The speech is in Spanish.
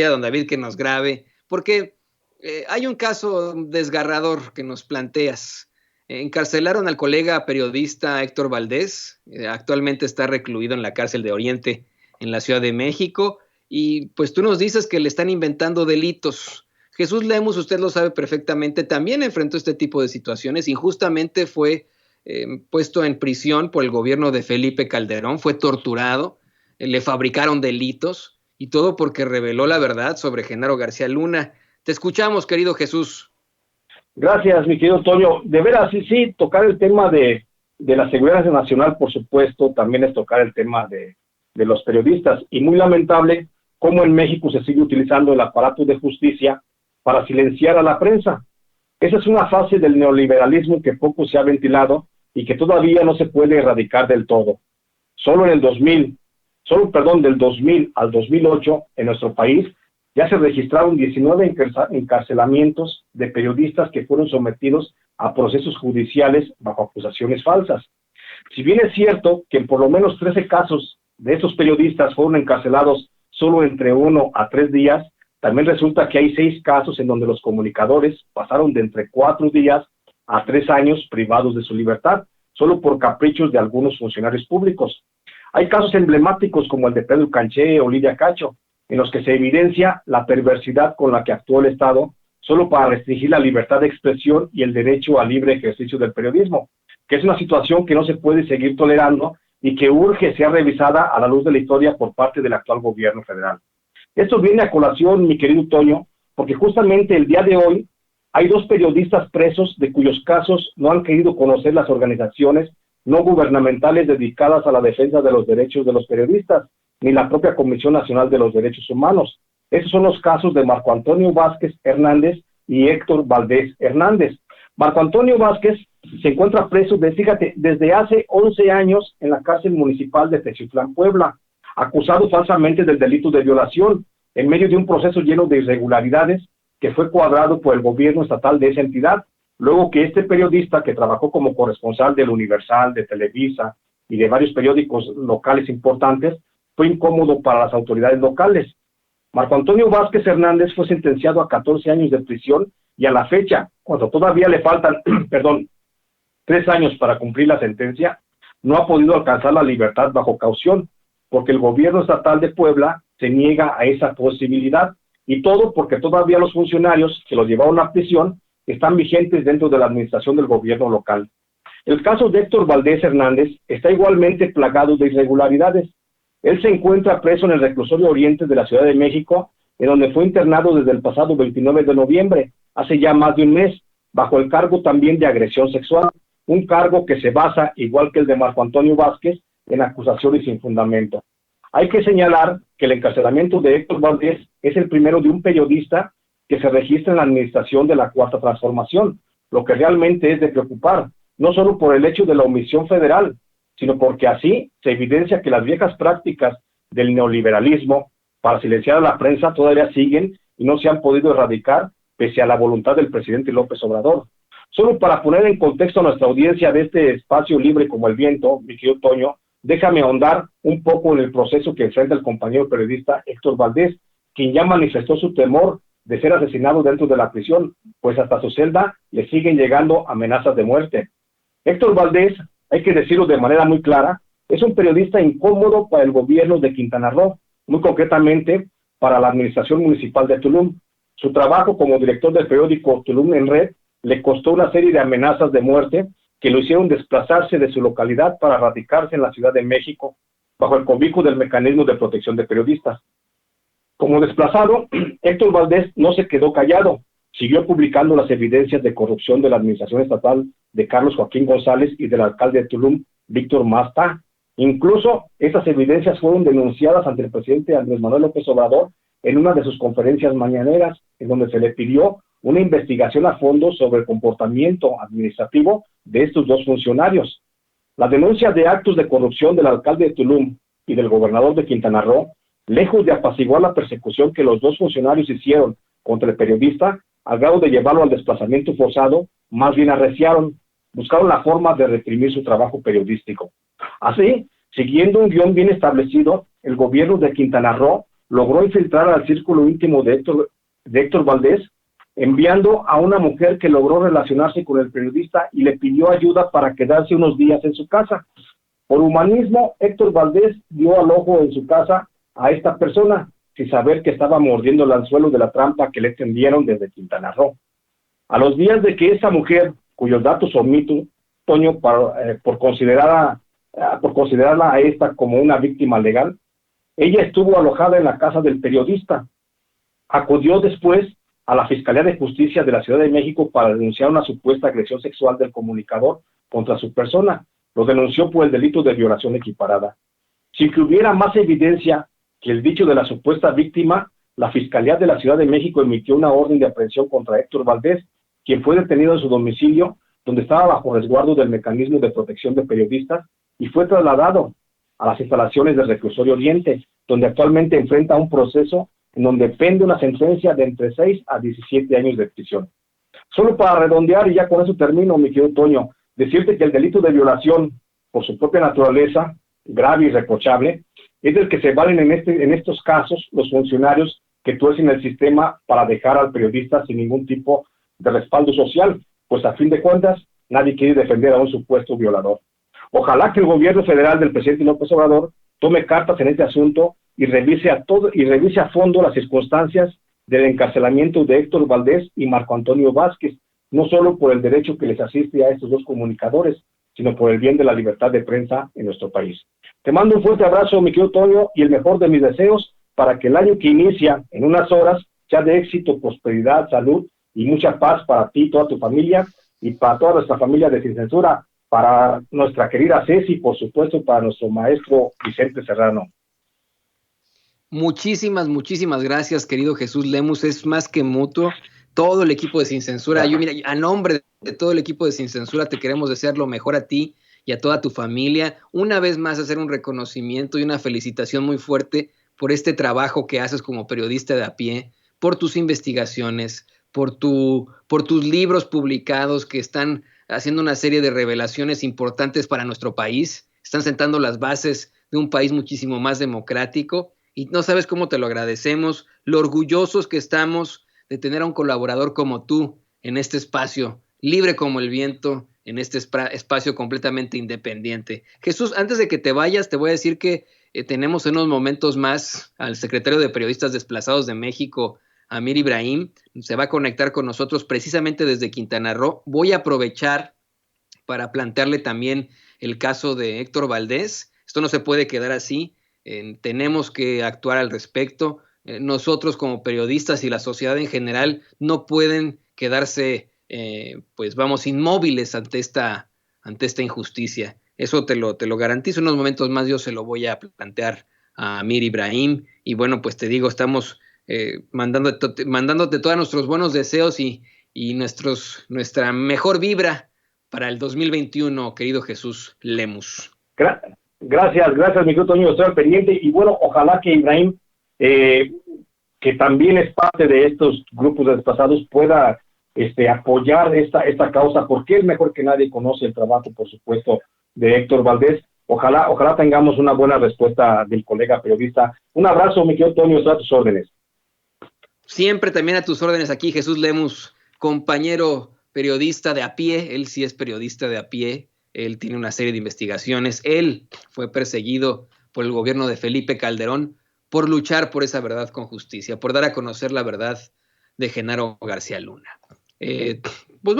don David que nos grabe, porque hay un caso desgarrador que nos planteas. Encarcelaron al colega periodista Héctor Valdés, actualmente está recluido en la cárcel de Oriente en la Ciudad de México, y pues tú nos dices que le están inventando delitos. Jesús Lemus, usted lo sabe perfectamente, también enfrentó este tipo de situaciones y justamente fue puesto en prisión por el gobierno de Felipe Calderón, fue torturado, le fabricaron delitos y todo porque reveló la verdad sobre Genaro García Luna. Te escuchamos, querido Jesús. Gracias, mi querido Toño. De veras, sí, tocar el tema de la seguridad nacional, por supuesto, también es tocar el tema de los periodistas. Y muy lamentable cómo en México se sigue utilizando el aparato de justicia para silenciar a la prensa. Esa es una fase del neoliberalismo que poco se ha ventilado y que todavía no se puede erradicar del todo. Del 2000 al 2008, en nuestro país, ya se registraron 19 encarcelamientos de periodistas que fueron sometidos a procesos judiciales bajo acusaciones falsas. Si bien es cierto que en por lo menos 13 casos de estos periodistas fueron encarcelados solo entre 1 a 3 días, también resulta que hay 6 casos en donde los comunicadores pasaron de entre 4 días a 3 años privados de su libertad, solo por caprichos de algunos funcionarios públicos. Hay casos emblemáticos como el de Pedro Canché o Lidia Cacho, en los que se evidencia la perversidad con la que actuó el Estado solo para restringir la libertad de expresión y el derecho al libre ejercicio del periodismo, que es una situación que no se puede seguir tolerando y que urge sea revisada a la luz de la historia por parte del actual gobierno federal. Esto viene a colación, mi querido Toño, porque justamente el día de hoy hay 2 periodistas presos de cuyos casos no han querido conocer las organizaciones no gubernamentales dedicadas a la defensa de los derechos de los periodistas, ni la propia Comisión Nacional de los Derechos Humanos. Esos son los casos de Marco Antonio Vázquez Hernández y Héctor Valdés Hernández. Marco Antonio Vázquez se encuentra preso, desde hace 11 años en la cárcel municipal de Teziutlán, Puebla, acusado falsamente del delito de violación, en medio de un proceso lleno de irregularidades que fue cuadrado por el gobierno estatal de esa entidad, luego que este periodista, que trabajó como corresponsal del Universal, de Televisa y de varios periódicos locales importantes, fue incómodo para las autoridades locales. Marco Antonio Vázquez Hernández fue sentenciado a 14 años de prisión y a la fecha, cuando todavía le faltan 3 años para cumplir la sentencia, no ha podido alcanzar la libertad bajo caución, porque el gobierno estatal de Puebla se niega a esa posibilidad, y todo porque todavía los funcionarios que los llevaron a prisión están vigentes dentro de la administración del gobierno local. El caso de Héctor Valdés Hernández está igualmente plagado de irregularidades. Él se encuentra preso en el reclusorio Oriente de la Ciudad de México, en donde fue internado desde el pasado 29 de noviembre, hace ya más de un mes, bajo el cargo también de agresión sexual, un cargo que se basa, igual que el de Marco Antonio Vázquez, en acusaciones sin fundamento. Hay que señalar que el encarcelamiento de Héctor Valdés es el primero de un periodista que se registra en la administración de la Cuarta Transformación, lo que realmente es de preocupar, no solo por el hecho de la omisión federal, sino porque así se evidencia que las viejas prácticas del neoliberalismo para silenciar a la prensa todavía siguen y no se han podido erradicar pese a la voluntad del presidente López Obrador. Solo para poner en contexto a nuestra audiencia de este espacio libre como el viento, mi querido Toño, déjame ahondar un poco en el proceso que enfrenta el compañero periodista Héctor Valdés, quien ya manifestó su temor de ser asesinado dentro de la prisión, pues hasta su celda le siguen llegando amenazas de muerte. Héctor Valdés, hay que decirlo de manera muy clara, es un periodista incómodo para el gobierno de Quintana Roo, muy concretamente para la administración municipal de Tulum. Su trabajo como director del periódico Tulum en Red le costó una serie de amenazas de muerte que lo hicieron desplazarse de su localidad para radicarse en la Ciudad de México, bajo el cobijo del mecanismo de protección de periodistas. Como desplazado, Héctor Valdés no se quedó callado, siguió publicando las evidencias de corrupción de la administración estatal de Carlos Joaquín González y del alcalde de Tulum, Víctor Masta. Incluso estas evidencias fueron denunciadas ante el presidente Andrés Manuel López Obrador en una de sus conferencias mañaneras, en donde se le pidió una investigación a fondo sobre el comportamiento administrativo de estos 2 funcionarios. La denuncia de actos de corrupción del alcalde de Tulum y del gobernador de Quintana Roo, lejos de apaciguar la persecución que los 2 funcionarios hicieron contra el periodista, al grado de llevarlo al desplazamiento forzado, más bien arreciaron, buscaron la forma de reprimir su trabajo periodístico. Así, siguiendo un guión bien establecido, el gobierno de Quintana Roo logró infiltrar al círculo íntimo de Héctor Valdés, enviando a una mujer que logró relacionarse con el periodista y le pidió ayuda para quedarse unos días en su casa. Por humanismo, Héctor Valdés dio al ojo en su casa a esta persona, sin saber que estaba mordiendo el anzuelo de la trampa que le tendieron desde Quintana Roo. A los días de que esa mujer, cuyos datos omito, Toño, por considerarla a esta como una víctima legal, ella estuvo alojada en la casa del periodista. Acudió después a la Fiscalía de Justicia de la Ciudad de México para denunciar una supuesta agresión sexual del comunicador contra su persona. Lo denunció por el delito de violación equiparada. Sin que hubiera más evidencia que el dicho de la supuesta víctima, la Fiscalía de la Ciudad de México emitió una orden de aprehensión contra Héctor Valdés, quien fue detenido en su domicilio, donde estaba bajo resguardo del Mecanismo de Protección de Periodistas, y fue trasladado a las instalaciones del Reclusorio Oriente, donde actualmente enfrenta un proceso en donde pende una sentencia de entre 6 a 17 años de prisión. Solo para redondear, y ya con eso termino, mi querido Toño, decirte que el delito de violación, por su propia naturaleza, grave y reprochable, es del que se valen en estos casos los funcionarios que tuercen el sistema para dejar al periodista sin ningún tipo de respaldo social, pues a fin de cuentas nadie quiere defender a un supuesto violador. Ojalá que el gobierno federal del presidente López Obrador tome cartas en este asunto y revise a fondo las circunstancias del encarcelamiento de Héctor Valdés y Marco Antonio Vázquez, no solo por el derecho que les asiste a estos dos comunicadores, sino por el bien de la libertad de prensa en nuestro país. Te mando un fuerte abrazo, mi querido Toño, y el mejor de mis deseos para que el año que inicia en unas horas sea de éxito, prosperidad, salud y mucha paz para ti, toda tu familia y para toda nuestra familia de Sin Censura, para nuestra querida Ceci, por supuesto, para nuestro maestro Vicente Serrano. Muchísimas gracias, querido Jesús Lemus. Es más que mutuo. Todo el equipo de Sin Censura, mira, a nombre de todo el equipo de Sin Censura te queremos desear lo mejor a ti y a toda tu familia. Una vez más hacer un reconocimiento y una felicitación muy fuerte por este trabajo que haces como periodista de a pie, por tus investigaciones, por tus libros publicados que están haciendo una serie de revelaciones importantes para nuestro país, están sentando las bases de un país muchísimo más democrático y no sabes cómo te lo agradecemos, lo orgullosos que estamos de tener a un colaborador como tú en este espacio, libre como el viento, en este espacio completamente independiente. Jesús, antes de que te vayas, te voy a decir que tenemos en unos momentos más al secretario de Periodistas Desplazados de México, Amir Ibrahim, se va a conectar con nosotros precisamente desde Quintana Roo. Voy a aprovechar para plantearle también el caso de Héctor Valdés. Esto no se puede quedar así, tenemos que actuar al respecto. Nosotros como periodistas y la sociedad en general no pueden quedarse, inmóviles ante esta injusticia. Eso te lo garantizo. En unos momentos más yo se lo voy a plantear a Amir Ibrahim. Y bueno, pues te digo, estamos mandándote todos nuestros buenos deseos y nuestra mejor vibra para el 2021, querido Jesús Lemus. Gracias, mi querido Toño, estoy al pendiente. Y bueno, ojalá que Ibrahim, que también es parte de estos grupos de desplazados, pueda apoyar esta causa, porque él mejor que nadie conoce el trabajo, por supuesto, de Héctor Valdés. Ojalá tengamos una buena respuesta del colega periodista. Un abrazo, mi querido Toño, estoy a tus órdenes. Siempre también a tus órdenes aquí, Jesús Lemus, compañero periodista de a pie. Él sí es periodista de a pie, él tiene una serie de investigaciones, él fue perseguido por el gobierno de Felipe Calderón por luchar por esa verdad con justicia, por dar a conocer la verdad de Genaro García Luna. Pues vamos